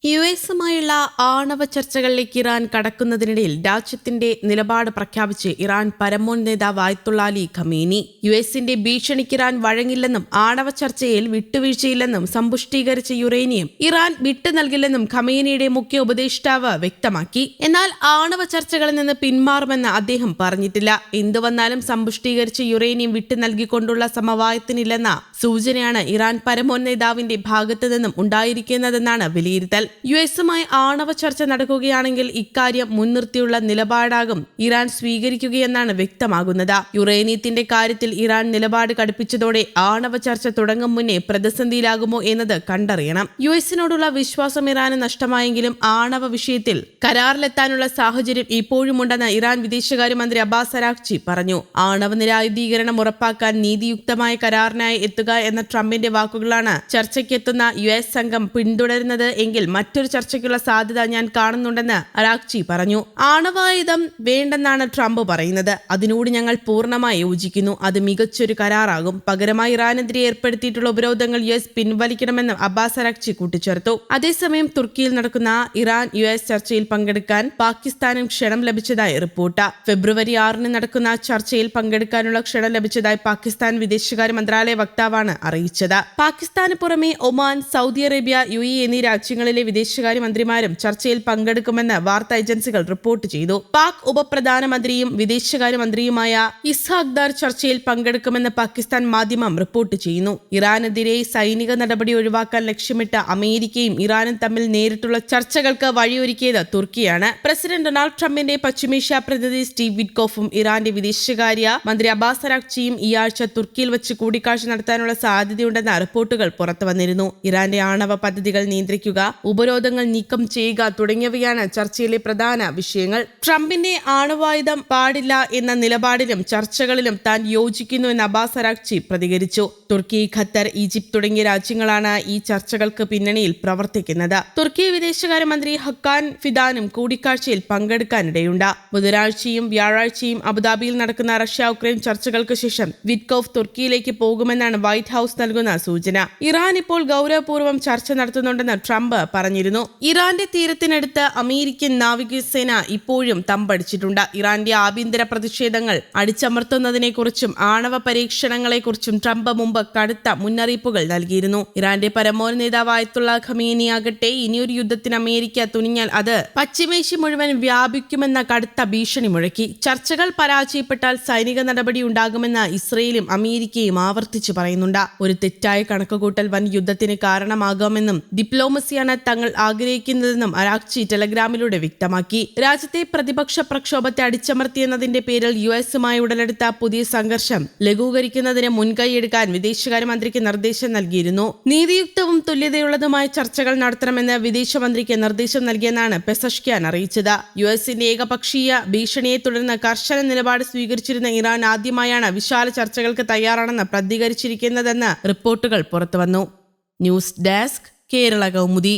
യുഎസുമായുള്ള ആണവ ചർച്ചകളിലേക്ക് ഇറാൻ കടക്കുന്നതിനിടയിൽ രാജ്യത്തിന്റെ നിലപാട് പ്രഖ്യാപിച്ച് ഇറാൻ പരമോന്നത നേതാവ് ആയത്തുള്ള അലി ഖമേനി യുഎസിന്റെ ഭീഷണിക്ക് ഇറാൻ വഴങ്ങില്ലെന്നും ആണവ ചർച്ചയിൽ വിട്ടുവീഴ്ചയില്ലെന്നും സമ്പുഷ്ടീകരിച്ച യുറേനിയം ഇറാൻ വിട്ടു നൽകില്ലെന്നും ഖമേനിയുടെ മുഖ്യ ഉപദേഷ്ടാവ് വ്യക്തമാക്കി. എന്നാൽ ആണവ ചർച്ചകളിൽ നിന്ന് പിന്മാറുമെന്ന് അദ്ദേഹം പറഞ്ഞിട്ടില്ല. എന്തു വന്നാലും സമ്പുഷ്ടീകരിച്ച യുറേനിയം വിട്ടു നൽകിക്കൊണ്ടുള്ള സമവായത്തിനില്ലെന്ന സൂചനയാണ് ഇറാൻ പരമോന്നത നേതാവിന്റെ ഭാഗത്തു നിന്നും ഉണ്ടായിരിക്കുന്നതെന്നാണ് വിലയിരുത്തൽ. യുഎസുമായി ആണവ ചർച്ച നടക്കുകയാണെങ്കിൽ ഇക്കാര്യം മുൻനിർത്തിയുള്ള നിലപാടാകും ഇറാൻ സ്വീകരിക്കുകയെന്നാണ് വ്യക്തമാകുന്നത്. യുറേനിയത്തിന്റെ കാര്യത്തിൽ ഇറാൻ നിലപാട് കടുപ്പിച്ചതോടെ ആണവ ചർച്ച തുടങ്ങും മുന്നേ പ്രതിസന്ധിയിലാകുമോ എന്നത് കണ്ടറിയണം. യുഎസിനോടുള്ള വിശ്വാസം ഇറാന് നഷ്ടമായെങ്കിലും ആണവ വിഷയത്തിൽ കരാറിലെത്താനുള്ള സാഹചര്യം ഇപ്പോഴുമുണ്ടെന്ന് ഇറാൻ വിദേശകാര്യമന്ത്രി അബ്ബാസ് അരാഗ്ചി പറഞ്ഞു. ആണവ നിരായുധീകരണം ഉറപ്പാക്കാൻ നീതിയുക്തമായ കരാറിനായി എത്തുക എന്ന ട്രംപിന്റെ വാക്കുകളാണ് ചർച്ചയ്ക്കെത്തുന്ന യുഎസ് സംഘം പിന്തുടരുന്നത് എങ്കിൽ മറ്റൊരു ചർച്ചയ്ക്കുള്ള സാധ്യത ഞാൻ കാണുന്നുണ്ടെന്ന് അരാഗ്ചി പറഞ്ഞു. ആണവായുധം വേണ്ടെന്നാണ് ട്രംപ് പറയുന്നത്. അതിനോട് ഞങ്ങൾ പൂർണ്ണമായി യോജിക്കുന്നു. അത് മികച്ചൊരു കരാറാകും. പകരമായി ഇറാനെതിരെ ഏർപ്പെടുത്തിയിട്ടുള്ള ഉപരോധങ്ങൾ യുഎസ് പിൻവലിക്കണമെന്ന് അബ്ബാസ് അരാഗ്ചി കൂട്ടിച്ചേർത്തു. അതേസമയം തുർക്കിയിൽ നടക്കുന്ന ഇറാൻ യുഎസ് ചർച്ചയിൽ പങ്കെടുക്കാൻ പാകിസ്ഥാനും ക്ഷണം ലഭിച്ചതായി റിപ്പോർട്ട്. ഫെബ്രുവരി 6 നടക്കുന്ന ചർച്ചയിൽ പങ്കെടുക്കാനുള്ള ക്ഷണം ലഭിച്ചതായി പാകിസ്ഥാൻ വിദേശകാര്യ മന്ത്രാലയ വക്താവാണ് അറിയിച്ചത്. പാകിസ്ഥാന് പുറമെ ഒമാൻ, സൗദി അറേബ്യ, യുഎഇ എന്നീ രാജ്യങ്ങളിലെ വിദേശകാര്യ മന്ത്രിമാരും ചർച്ചയിൽ പങ്കെടുക്കുമെന്ന് വാർത്താ ഏജൻസികൾ റിപ്പോർട്ട് ചെയ്തു. പാക് ഉപപ്രധാനമന്ത്രിയും വിദേശകാര്യമന്ത്രിയുമായ ഇസ്ഹാഖ് ദാർ ചർച്ചയിൽ പങ്കെടുക്കുമെന്ന് പാകിസ്ഥാൻ മാധ്യമം റിപ്പോർട്ട് ചെയ്യുന്നു. ഇറാനെതിരെ സൈനിക നടപടി ഒഴിവാക്കാൻ ലക്ഷ്യമിട്ട് അമേരിക്കയും ഇറാനും തമ്മിൽ നേരിട്ടുള്ള ചർച്ചകൾക്ക് വഴിയൊരുക്കിയത് തുർക്കിയാണ്. പ്രസിഡന്റ് ഡൊണാൾഡ് ട്രംപിന്റെ പശ്ചിമേഷ്യ പ്രതിനിധി സ്റ്റീവ് വിറ്റ്കോഫും ഇറാന്റെ വിദേശകാര്യ മന്ത്രി അബ്ബാസ് അരാഗ്ചിയും ഈ ആഴ്ച തുർക്കിയിൽ വെച്ച് കൂടിക്കാഴ്ച നടത്താനുള്ള സാധ്യതയുണ്ടെന്ന റിപ്പോർട്ടുകൾ പുറത്തുവന്നിരുന്നു. ഇറാന്റെ ആണവ പദ്ധതികൾ നിയന്ത്രിക്കുക, ഉപരോധങ്ങൾ നീക്കം ചെയ്യുക തുടങ്ങിയവയാണ് ചർച്ചയിലെ പ്രധാന വിഷയങ്ങൾ. ട്രംപിന്റെ ആണവായുധം പാടില്ല എന്ന നിലപാടിലും ചർച്ചകളിലും താൻ യോജിക്കുന്നുവെന്ന് അബ്ബാസ് അരാഗ്ചി പ്രതികരിച്ചു. തുർക്കി, ഖത്തർ, ഈജിപ്ത് തുടങ്ങിയ രാജ്യങ്ങളാണ് ഈ ചർച്ചകൾക്ക് പിന്നണിയിൽ പ്രവർത്തിക്കുന്നത്. തുർക്കി വിദേശകാര്യമന്ത്രി ഹക്കാൻ ഫിദാനും കൂടിക്കാഴ്ചയിൽ പങ്കെടുക്കാനിടയുണ്ട്. ബുധനാഴ്ചയും വ്യാഴാഴ്ചയും അബുദാബിയിൽ നടക്കുന്ന റഷ്യ ഉക്രൈൻ ചർച്ചകൾക്ക് ശേഷം വിറ്റ്കോഫ് തുർക്കിയിലേക്ക് പോകുമെന്നാണ് വൈറ്റ് ഹൌസ് നൽകുന്ന സൂചന. ഇറാൻ ഇപ്പോൾ ഗൗരവപൂർവ്വം ചർച്ച നടത്തുന്നുണ്ടെന്ന് ട്രംപ് പറഞ്ഞിരുന്നു. ഇറാന്റെ തീരത്തിനടുത്ത് അമേരിക്കൻ നാവികസേന ഇപ്പോഴും തമ്പടിച്ചിട്ടുണ്ട്. ഇറാന്റെ ആഭ്യന്തര പ്രതിഷേധങ്ങൾ അടിച്ചമർത്തുന്നതിനെക്കുറിച്ചും ആണവ പരീക്ഷണങ്ങളെക്കുറിച്ചും ട്രംപ് മുമ്പ് കടുത്ത മുന്നറിയിപ്പുകൾ നൽകിയിരുന്നു. ഇറാന്റെ പരമോന്നത നേതാവ് ആയത്തുള്ള ഖമേനി ആകട്ടെ ഇനിയൊരു യുദ്ധത്തിന് അമേരിക്ക തുനിഞ്ഞാൽ അത് പശ്ചിമേഷ്യ മുഴുവൻ വ്യാപിക്കുമെന്ന കടുത്ത ഭീഷണി മുഴക്കി. ചർച്ചകൾ പരാജയപ്പെട്ടാൽ സൈനിക നടപടി ഉണ്ടാകുമെന്ന് ഇസ്രയേലും അമേരിക്കയും ആവർത്തിച്ചു പറയുന്നുണ്ട്. ഒരു തെറ്റായ കണക്കുകൂട്ടൽ വൻ യുദ്ധത്തിന് കാരണമാകാമെന്നും ഡിപ്ലോമസിയാണ് തങ്ങൾ ആഗ്രഹിക്കുന്നതെന്നും അരാഗ്ചി ടെലഗ്രാമിലൂടെ വ്യക്തമാക്കി. രാജ്യത്തെ പ്രതിപക്ഷ പ്രക്ഷോഭത്തെ അടിച്ചമർത്തിയെന്നതിന്റെ പേരിൽ യുഎസുമായി ഉടലെടുത്ത പുതിയ സംഘർഷം ലഘൂകരിക്കുന്നതിന് മുൻകൈയെടുക്കാൻ വിദേശകാര്യമന്ത്രിക്ക് നിർദ്ദേശം നൽകിയിരുന്നു. നീതിയുക്തവും തുല്യതയുള്ളതുമായ ചർച്ചകൾ നടത്തണമെന്ന് വിദേശമന്ത്രിക്ക് നിർദ്ദേശം നൽകിയെന്നാണ് പെസഷ്ക്യാൻ അറിയിച്ചത്. യുഎസിന്റെ ഏകപക്ഷീയ ഭീഷണിയെ തുടർന്ന് കർശന നിലപാട് സ്വീകരിച്ചിരുന്ന ഇറാൻ ആദ്യമായാണ് വിശാല ചർച്ചകൾക്ക് തയ്യാറാണെന്ന് പ്രതികരിച്ചിരിക്കുന്നതെന്ന് റിപ്പോർട്ടുകൾ പുറത്തുവന്നു. News desk, Kerala Kaumudi.